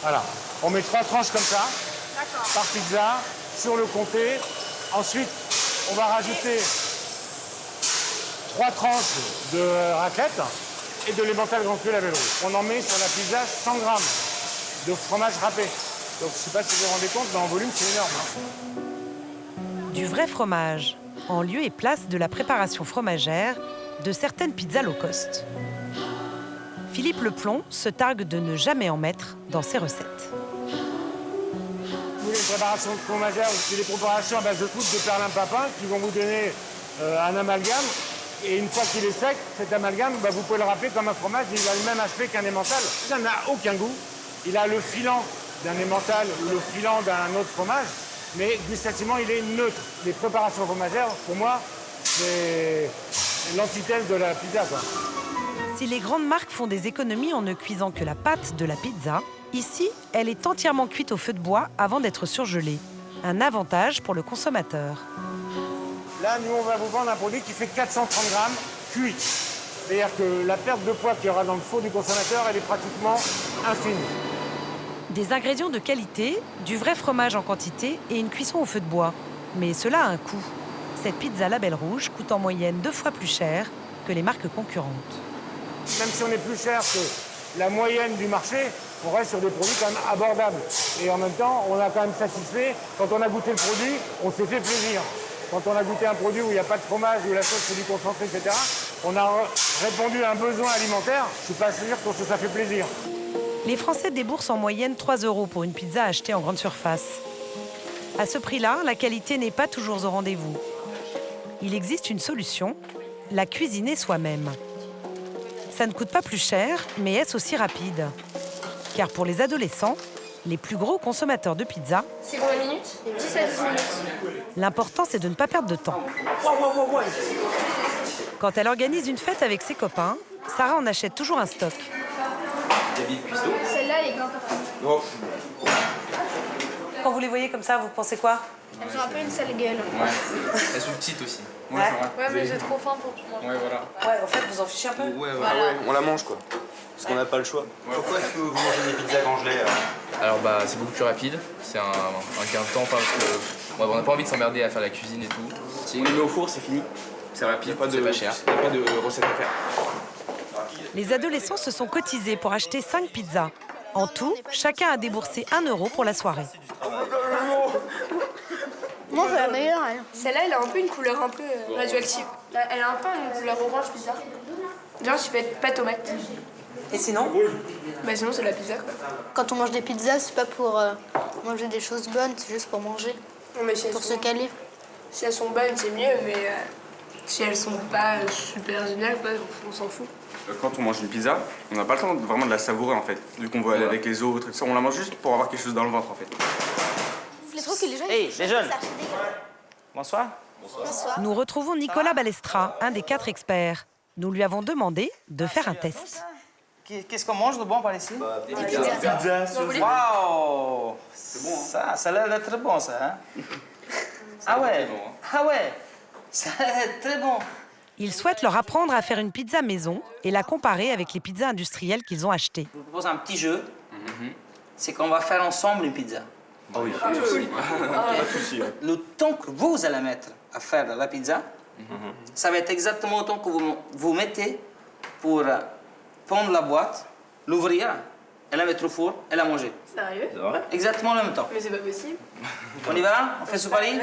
Voilà, on met 3 tranches comme ça, par pizza, sur le comté. Ensuite, on va rajouter 3 tranches de raclette et de l'emmental Grand Cru Label Rouge. On en met sur la pizza 100 grammes de fromage râpé. Donc je ne sais pas si vous vous rendez compte, mais en volume, c'est énorme. Du vrai fromage, en lieu et place de la préparation fromagère de certaines pizzas low cost. Philippe Leplon se targue de ne jamais en mettre dans ses recettes. Vous voulez une préparation fromagère, c'est des préparations à base de poudre de perlimpinpin qui vont vous donner un amalgame. Et une fois qu'il est sec, cet amalgame, vous pouvez le râper comme un fromage, il a le même aspect qu'un emmental. Ça n'a aucun goût. Il a le filant d'un emmental ou le filant d'un autre fromage, mais gustativement, il est neutre. Les préparations fromagères, pour moi, c'est l'antithèse de la pizza, quoi. Si les grandes marques font des économies en ne cuisant que la pâte de la pizza, ici, elle est entièrement cuite au feu de bois avant d'être surgelée. Un avantage pour le consommateur. Là, nous, on va vous vendre un produit qui fait 430 grammes cuit. C'est-à-dire que la perte de poids qu'il y aura dans le four du consommateur, elle est pratiquement infinie. Des ingrédients de qualité, du vrai fromage en quantité et une cuisson au feu de bois. Mais cela a un coût. Cette pizza label rouge coûte en moyenne 2 fois plus cher que les marques concurrentes. Même si on est plus cher que la moyenne du marché, on reste sur des produits quand même abordables. Et en même temps, on a quand même satisfait. Quand on a goûté le produit, on s'est fait plaisir. Quand on a goûté un produit où il n'y a pas de fromage, où la sauce c'est du concentré, etc., on a répondu à un besoin alimentaire. Je ne suis pas sûr que ça fait plaisir. Les Français déboursent en moyenne 3 € pour une pizza achetée en grande surface. À ce prix-là, la qualité n'est pas toujours au rendez-vous. Il existe une solution, la cuisiner soi-même. Ça ne coûte pas plus cher, mais est-ce aussi rapide? Car pour les adolescents, les plus gros consommateurs de pizza, c'est combien de minutes? 10 à 10 minutes. L'important, c'est de ne pas perdre de temps. Quand elle organise une fête avec ses copains, Sarah en achète toujours un stock. Celle-là, elle est grande. Quand vous les voyez comme ça, vous pensez quoi? Elles ont un peu une sale gueule. Ouais. Elles sont petites aussi. Ouais, mais j'ai trop faim pour manger. Ouais, voilà. Ouais, en fait, vous en fichez un peu. Ouais, Voilà. ouais, on la mange quoi. Parce qu'on n'a pas le choix. Pourquoi est-ce que vous mangez des pizzas congelées Alors bah c'est beaucoup plus rapide, c'est un gain de temps parce que on n'a pas envie de s'emmerder à faire la cuisine et tout. On les met au four, c'est fini. C'est rapide, c'est pas cher. Il n'y a pas de recette à faire. Les adolescents se sont cotisés pour acheter 5 pizzas. En tout, chacun a déboursé 1 € pour la soirée. Moi, c'est la meilleure. Celle-là, elle a un peu une couleur un peu radioactive. Elle a un peu une couleur orange bizarre. Genre, tu fais pas tomate. Et sinon? Bah sinon, c'est la pizza, quoi. Quand on mange des pizzas, c'est pas pour manger des choses bonnes, c'est juste pour manger. Non, mais si pour se caler. Si elles sont bonnes, c'est mieux, mais si elles sont pas super géniales, bah, on s'en fout. Quand on mange une pizza, on n'a pas le temps vraiment de la savourer en fait. Vu qu'on veut aller avec les autres et tout ça, on la mange juste pour avoir quelque chose dans le ventre en fait. Je trouve que les gens... Hey, les jeunes. Bonsoir. Nous retrouvons Nicolas Balestra, un des 4 experts. Nous lui avons demandé de faire un test. Qu'est-ce qu'on mange de bon par ici? Des pizzas. Waouh! C'est bon, hein? Ça a l'air d'être bon, ça. Hein? Ah ouais? Ah ouais? Ça a l'air d'être très bon. Il souhaite leur apprendre à faire une pizza maison et la comparer avec les pizzas industrielles qu'ils ont achetées. Je vous propose un petit jeu. C'est qu'on va faire ensemble une pizza. Ah oui, pas de souci. Le temps que vous allez mettre à faire la pizza, ça va être exactement le temps que vous mettez pour prendre la boîte, l'ouvrir, et la mettre au four et la manger. Sérieux? C'est vrai? Exactement en même temps. Mais c'est pas possible. On y va? On fait ce pari?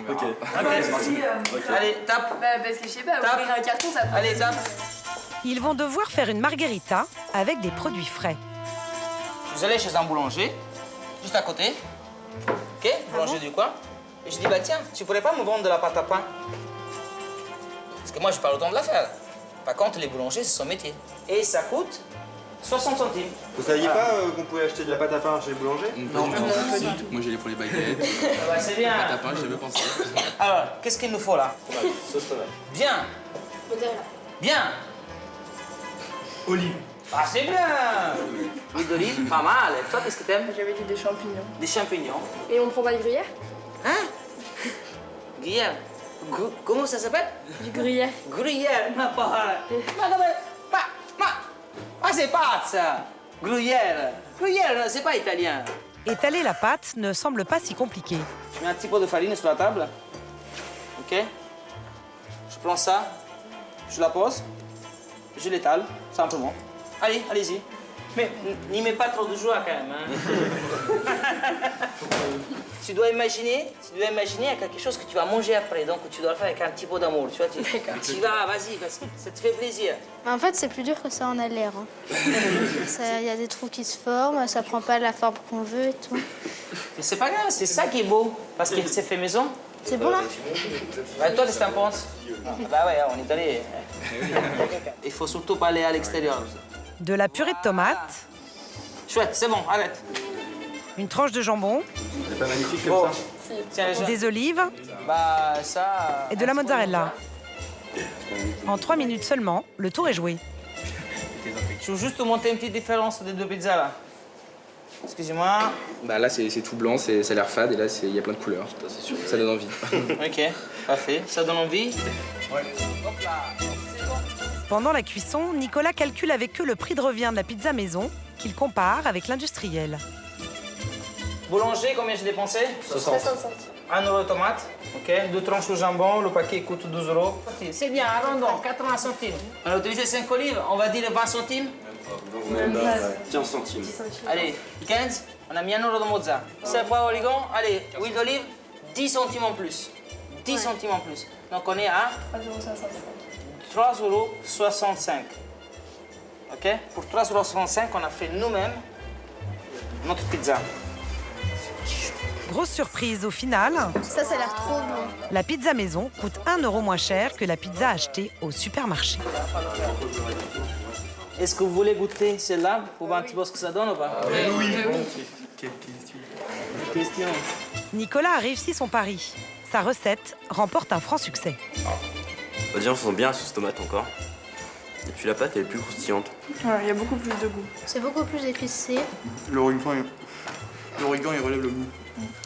Ok. C'est parti. Allez, tape. Bah parce que je sais pas, ouvrir un carton, ça prend... Allez, tape. Ils vont devoir faire une margarita avec des produits frais. Vous allez chez un boulanger, juste à côté. Ok? Boulanger du coin. Et je dis, bah tiens, tu pourrais pas me vendre de la pâte à pain? Parce que moi, j'ai pas le temps de la faire. Par contre, les boulangers, c'est son métier. Et ça coûte 60 centimes. Vous saviez pas qu'on pouvait acheter de la pâte à pain chez le boulanger? Non, pas du tout. Moi j'allais pour les baguettes. Ah bah, c'est bien. Pâte à pain, j'y avais pensé. Alors, qu'est-ce qu'il nous faut là? Sauce tomate. Bien. Bien. Olive. Ah, c'est bien. Huile d'olive, pas mal. Et toi, qu'est-ce que t'aimes? J'avais dit des champignons. Des champignons. Et on prend pas le gruyère? Hein? Gruyère. Comment ça s'appelle? Du gruyère. Gruyère, ma parole. Ma c'est pas ça. Gruyère. Gruyère, c'est pas italien. Étaler la pâte ne semble pas si compliqué. Je mets un petit peu de farine sur la table. Ok? Je prends ça, je la pose, je l'étale, simplement. Allez, allez-y. Mais n'y mets pas trop de joie quand même. Hein? Tu dois imaginer il y a quelque chose que tu vas manger après, donc tu dois le faire avec un petit peu d'amour. Tu vois, tu vas, vas-y, parce que ça te fait plaisir. Mais en fait, c'est plus dur que ça en a l'air. Il y a des trous qui se forment, ça prend pas la forme qu'on veut et tout. Mais c'est pas grave, c'est ça qui est beau, parce que c'est fait maison. C'est bon là? Bah, toi, qu'est-ce que t'en penses? Bah ouais, on est allé. Il faut surtout pas aller à l'extérieur. De la purée de tomates. Chouette, c'est bon, arrête. Une tranche de jambon. C'est pas magnifique comme ça? Tiens, Des olives. Bah, ça... Et de la mozzarella. En 3 minutes seulement, le tour est joué. Je veux juste te montrer une petite différence des deux pizzas là. Excusez-moi. Bah là c'est tout blanc, ça a l'air fade et là il y a plein de couleurs. Ça donne envie. Ok, parfait. Ça donne envie? Ouais. Pendant la cuisson, Nicolas calcule avec eux le prix de revient de la pizza maison qu'il compare avec l'industriel. Boulanger, combien j'ai dépensé? 60 centimes. 1 € de tomate, ok. 2 tranches de jambon, le paquet coûte 12 €. C'est bien, arrondons, 80 centimes. On a utilisé 5 olives, on va dire 20 centimes. 15 centimes. Allez, 15, on a mis 1 € de mozza. 5 pois origan, allez, huile d'olive, 10 centimes en plus. 10 centimes en plus. Donc on est à 3,65 €. Ok? Pour 3,65 €, on a fait nous-mêmes notre pizza. Grosse surprise au final. Ça a l'air trop bon. La pizza maison coûte 1 € moins cher que la pizza achetée au supermarché. Est-ce que vous voulez goûter celle-là pour voir un petit peu ce que ça donne ou pas? Oui. Quelle question. Nicolas a réussi son pari. Sa recette remporte un franc succès. Bah déjà, on sent bien la sauce tomate encore. Et puis la pâte, elle est plus croustillante. Ouais, il y a beaucoup plus de goût. C'est beaucoup plus épicé. L'origan, il relève le goût.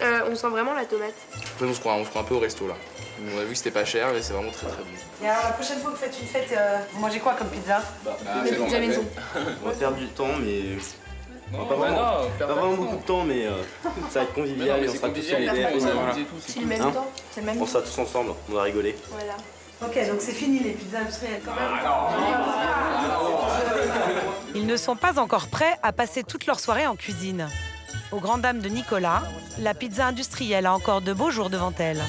On sent vraiment la tomate. Après, on se croit un peu au resto là. On a vu que c'était pas cher et c'est vraiment très très bon. Et alors la prochaine fois que vous faites une fête, vous mangez quoi comme pizza? Des pizzas maison. On va perdre du temps, mais... pas vraiment beaucoup de temps, mais ça va être convivial et on sera tous solidaires. C'est le même temps. C'est le même On sera tous ensemble, on va rigoler. Voilà. Ok, donc c'est fini les pizzas industrielles quand même. Ils ne sont pas encore prêts à passer toute leur soirée en cuisine. Aux grandes dames de Nicolas, la pizza industrielle a encore de beaux jours devant elle.